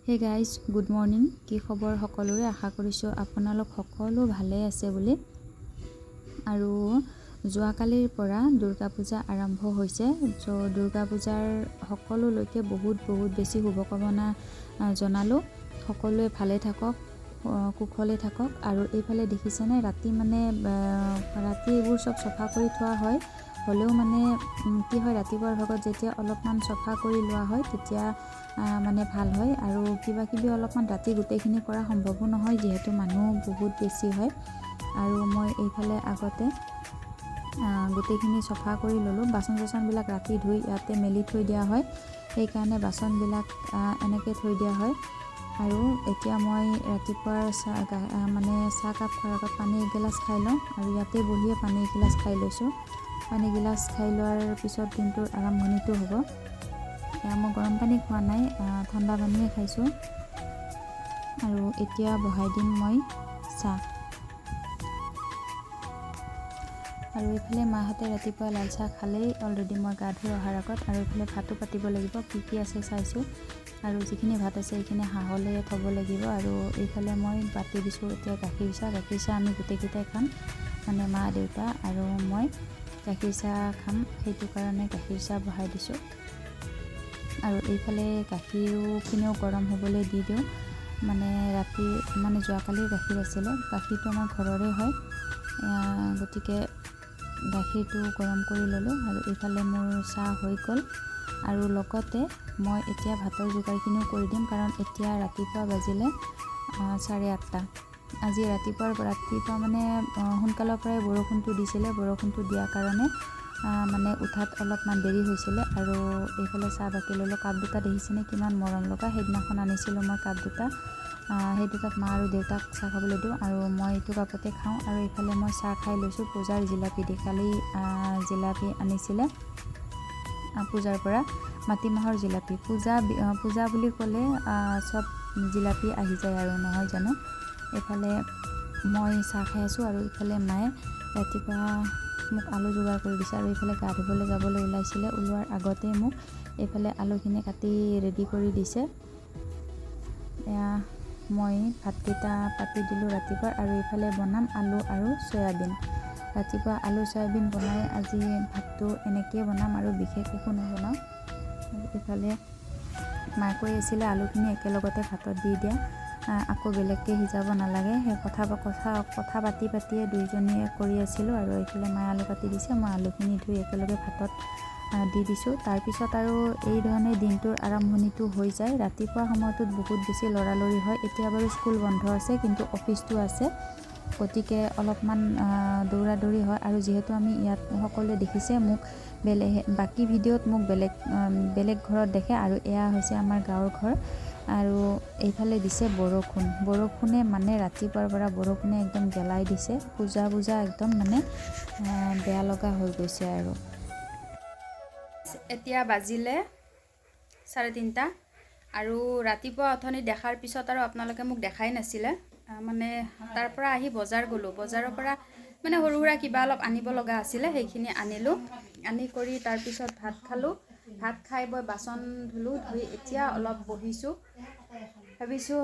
Hey guys, good morning. কি খবৰ সকলোৰে? আশা কৰিছোঁ আপোনালোক সকলো ভালে আছে বুলি। আৰু যোৱাকালিৰ পৰা দুৰ্গা পূজা আৰম্ভ হৈছে। দুৰ্গা পূজাৰ সকলোলৈকে বহুত বেছি শুভকামনা জনালোঁ। সকলোৱে ভালে থাকক, কুশলে থাকক। আৰু এইফালে দেখিছেনে, ৰাতি এইবোৰ চব চফা কৰি থোৱা হয়। হ'লেও কি হয়, ৰাতিপুৱাৰ ভাগত যেতিয়া অলপমান চফা কৰি লোৱা হয় তেতিয়া ভাল হয়। আৰু কিবা অলপমান ৰাতি গোটেইখিনি কৰা সম্ভৱো নহয়, যিহেতু মানুহ বহুত বেছি হয়। আৰু মই এইফালে আগতে গোটেইখিনি চফা কৰি ল'লোঁ। বাচন চাচনবিলাক ৰাতি ধুই ইয়াতে মেলি থৈ দিয়া হয়, সেইকাৰণে বাচনবিলাক এনেকৈ থৈ দিয়া হয়। আৰু এতিয়া মই ৰাতিপুৱাৰ চাহ কাপ খোৱাৰ আগত পানী এগিলাচ খাই লওঁ। আৰু ইয়াতে বহিয়ে পানী এগিলাচ খাই লৈছোঁ। পানী এগিলাচ খাই লোৱাৰ পিছত দিনটোৰ আৰম্ভণিটো হ'ব। মই গৰম পানী খোৱা নাই, ঠাণ্ডা পানীয়ে খাইছোঁ। আৰু এতিয়া বহাই দিম মই চাহ। আৰু এইফালে মাহঁতে ৰাতিপুৱা লাল চাহ খালেই অলৰেডি, মই গা ধুই অহাৰ আগত। আৰু এইফালে ভাতো পাতিব লাগিব, কি আছে চাইছোঁ। আৰু যিখিনি ভাত আছে সেইখিনি হাঁহলৈ থ'ব লাগিব। আৰু এইফালে মই পাতি দিছোঁ এতিয়া গাখীৰ চাহ আমি গোটেইকেইটাই খাম, মা, দেউতা আৰু মই গাখীৰ চাহ খাম, সেইটো কাৰণে গাখীৰ চাহ বহাই দিছোঁ। আৰু এইফালে গাখীৰখিনিও গৰম হ'বলৈ দি দিওঁ। ৰাতি যোৱাকালিৰ গাখীৰ আছিলে, গাখীৰটো আমাৰ ঘৰৰে হয়, গতিকে গাখীৰটো গৰম কৰি ল'লোঁ। আৰু এইফালে মোৰ চাহ হৈ গ'ল। আৰু লগতে মই এতিয়া ভাতৰ যোগাৰখিনিও কৰি দিম, কাৰণ এতিয়া ৰাতিপুৱা বাজিলে 8:30। আজি ৰাতিপুৱা সোনকালৰ পৰাই বৰষুণটো দিছিলে। বৰষুণটো দিয়াৰ কাৰণে উঠাত অলপমান দেৰি হৈছিলে। আৰু এইফালে চাহ বাকি ল'লোঁ। কাপ দুটা দেখিছেনে কিমান মৰম লগা? সেইদিনাখন আনিছিলোঁ মই কাপ দুটা, সেই দুটাত মা আৰু দেউতাক চাহ খাবলৈ দিওঁ, আৰু মই এইটো কাপতে খাওঁ। আৰু এইফালে মই চাহ খাই লৈছোঁ পূজাৰ জিলাপি দি। কালি জিলাপি আনিছিলে পূজাৰ পৰা, মাটিমাহৰ জিলাপি। পূজা বুলি ক'লে চব জিলাপি আহি যায় আৰু, নহয় জানো? এইফালে মই চাহ খাই আছোঁ, আৰু ইফালে মায়ে ৰাতিপুৱা মোক আলু যোগাৰ কৰি দিছে। আৰু এইফালে গা ধুবলৈ যাবলৈ ওলাইছিলে, ওলোৱাৰ আগতে মোক এইফালে আলুখিনি কাটি ৰেডি কৰি দিছে। এয়া মই ভাতকেইটা পাতি দিলোঁ ৰাতিপুৱা। আৰু এইফালে বনাম আলু আৰু চয়াবিন। ৰাতিপুৱা আলু চয়াবিন বনাই আজি ভাতটো এনেকৈয়ে বনাম, আৰু বিশেষ একো নবনাওঁ। এইফালে মায়ে কৈ আছিলে আলুখিনি একেলগতে ভাতত দি দিয়া, আকৌ বেলেগকৈ সিজাব নালাগে। সেই কথা পাতিয়ে দুইজনীয়ে কৰি আছিলোঁ। আৰু এইফালে মায়ে আলু কাটি দিছে, মই আলুখিনি ধুই একেলগে ভাতত দি দিছোঁ। তাৰপিছত আৰু এই ধৰণে দিনটোৰ আৰম্ভণিটো হৈ যায়। ৰাতিপুৱা সময়টোত বহুত বেছি লৰালৰি হয়। এতিয়া বাৰু স্কুল বন্ধ আছে, কিন্তু অফিচটো আছে, গতিকে অলপমান দৌৰা দৌৰি হয়। আৰু যিহেতু আমি ইয়াত সকলোৱে দেখিছে মোক, বাকী ভিডিঅ'ত মোক বেলেগ ঘৰত দেখে, আৰু এয়া হৈছে আমাৰ গাঁৱৰ ঘৰ। আৰু এইফালে দিছে বৰষুণে ৰাতিপুৱাৰ পৰা বৰষুণে একদম গেলাই দিছে। পূজা একদম বেয়া লগা হৈ গৈছে। আৰু এতিয়া বাজিলে 3:30। আৰু ৰাতিপুৱা অথনি দেখাৰ পিছত আৰু আপোনালোকে মোক দেখাই নাছিলে। তাৰ পৰা আহি বজাৰ গ'লোঁ। বজাৰৰ পৰা সৰু সুৰা কিবা অলপ আনিব লগা আছিলে, সেইখিনি আনিলোঁ। আনি কৰি তাৰপিছত ভাত খালোঁ। ভাত খাই বৈ বাচন ধুলোঁ। ধুই এতিয়া অলপ বহিছোঁ, ভাবিছোঁ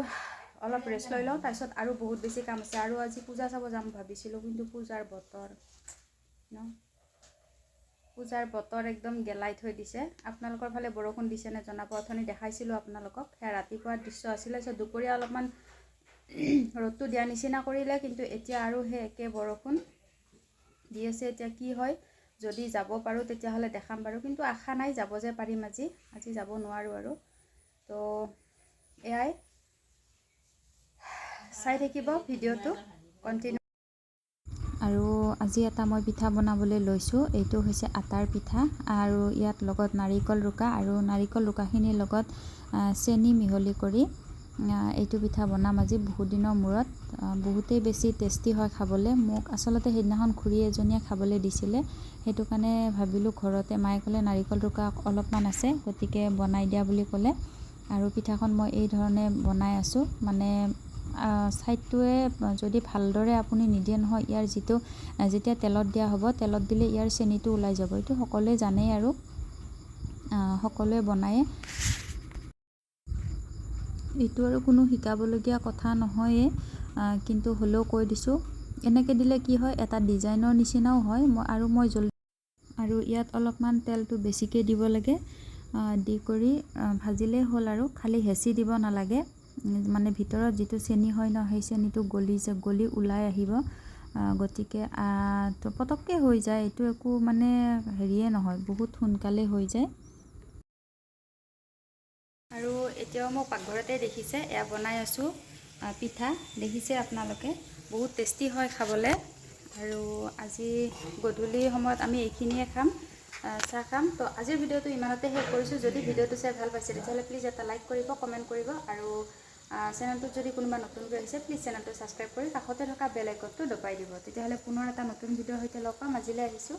অলপ ৰেষ্ট লৈ লওঁ। তাৰপিছত আৰু বহুত বেছি কাম আছে। আৰু আজি পূজা চাব যাম ভাবিছিলোঁ, কিন্তু পূজাৰ বতৰ একদম গেলাই থৈ দিছে। আপোনালোকৰ ফালে বৰষুণ দিছে নে জনাব। অথনি দেখাইছিলোঁ আপোনালোকক, সেয়া ৰাতিপুৱাৰ দৃশ্য আছিলে। দুপৰীয়া অলপমান ৰ'দটো দিয়া নিচিনা কৰিলে, কিন্তু এতিয়া আৰু সেই একে বৰষুণ দি আছে। এতিয়া কি হয়, যদি যাব পাৰোঁ তেতিয়াহ'লে দেখাম বাৰু, কিন্তু আশা নাই যাব যে পাৰিম। আজি যাব নোৱাৰোঁ। আৰু তো এয়াই, চাই থাকিব ভিডিঅ'টো কণ্টিনিউ। আৰু আজি এটা মই পিঠা বনাবলৈ লৈছোঁ। এইটো হৈছে আটাৰ পিঠা, আৰু ইয়াত লগত নাৰিকল ৰুকা, আৰু নাৰিকল ৰুকাখিনিৰ লগত চেনি মিহলি কৰি এইটো পিঠা বনাম আজি, বহুত দিনৰ মূৰত। বহুতেই বেছি টেষ্টি হয় খাবলৈ। মোক আচলতে সেইদিনাখন খুৰী এজনীয়ে খাবলৈ দিছিলে, সেইটো কাৰণে ভাবিলোঁ ঘৰতে। মায়ে ক'লে নাৰিকল ৰুকা অলপমান আছে, গতিকে বনাই দিয়া বুলি ক'লে। আৰু পিঠাখন মই এই ধৰণে বনাই আছোঁ। ছাইডটোৱে যদি ভালদৰে আপুনি নিদিয়ে নহয়, ইয়াৰ যেতিয়া তেলত দিয়া হ'ব, তেলত দিলে ইয়াৰ চেনিটো ওলাই যাব। এইটো সকলোৱে জানেই, আৰু সকলোৱে বনায়ে। এইটো আৰু কোনো শিকাবলগীয়া কথা নহয়ে, কিন্তু হ'লেও কৈ দিছোঁ। এনেকৈ দিলে কি হয়, এটা ডিজাইনৰ নিচিনাও হয়। মই জলদি আৰু ইয়াত অলপমান তেলটো বেছিকৈ দিব লাগে। দি কৰি ভাজিলেই হ'ল আৰু, খালি হেঁচি দিব নালাগে। মানে ভিতৰত যিটো চেনি হয় ন, সেই চেনিটো গলি ওলাই আহিব। গতিকে পটককৈ হৈ যায়, এইটো একো মানে হেৰিয়ে নহয়, বহুত সোনকালে হৈ যায়। আৰু এতিয়াও মই পাকঘৰতে দেখিছে, এয়া বনাই আছোঁ পিঠা। দেখিছে আপোনালোকে, বহুত টেষ্টি হয় খাবলৈ। আৰু আজি গধূলি সময়ত আমি এইখিনিয়ে খাম, চাহ খাম। তো আজিৰ ভিডিঅ'টো ইমানতে শেষ কৰিছোঁ। যদি ভিডিঅ'টো চাই ভাল পাইছে তেতিয়াহ'লে প্লিজ এটা লাইক কৰিব, কমেণ্ট কৰিব। আৰু চেনেলটোত যদি কোনোবা নতুনকৈ আহিছে প্লিজ চেনেলটো ছাবস্ক্ৰাইব কৰি কাষতে থকা বেল আইকনটো দবাই দিব। তেতিয়াহ'লে পুনৰ এটা নতুন ভিডিঅ'ৰ সৈতে লগ পাম। আজিলৈ আহিছোঁ।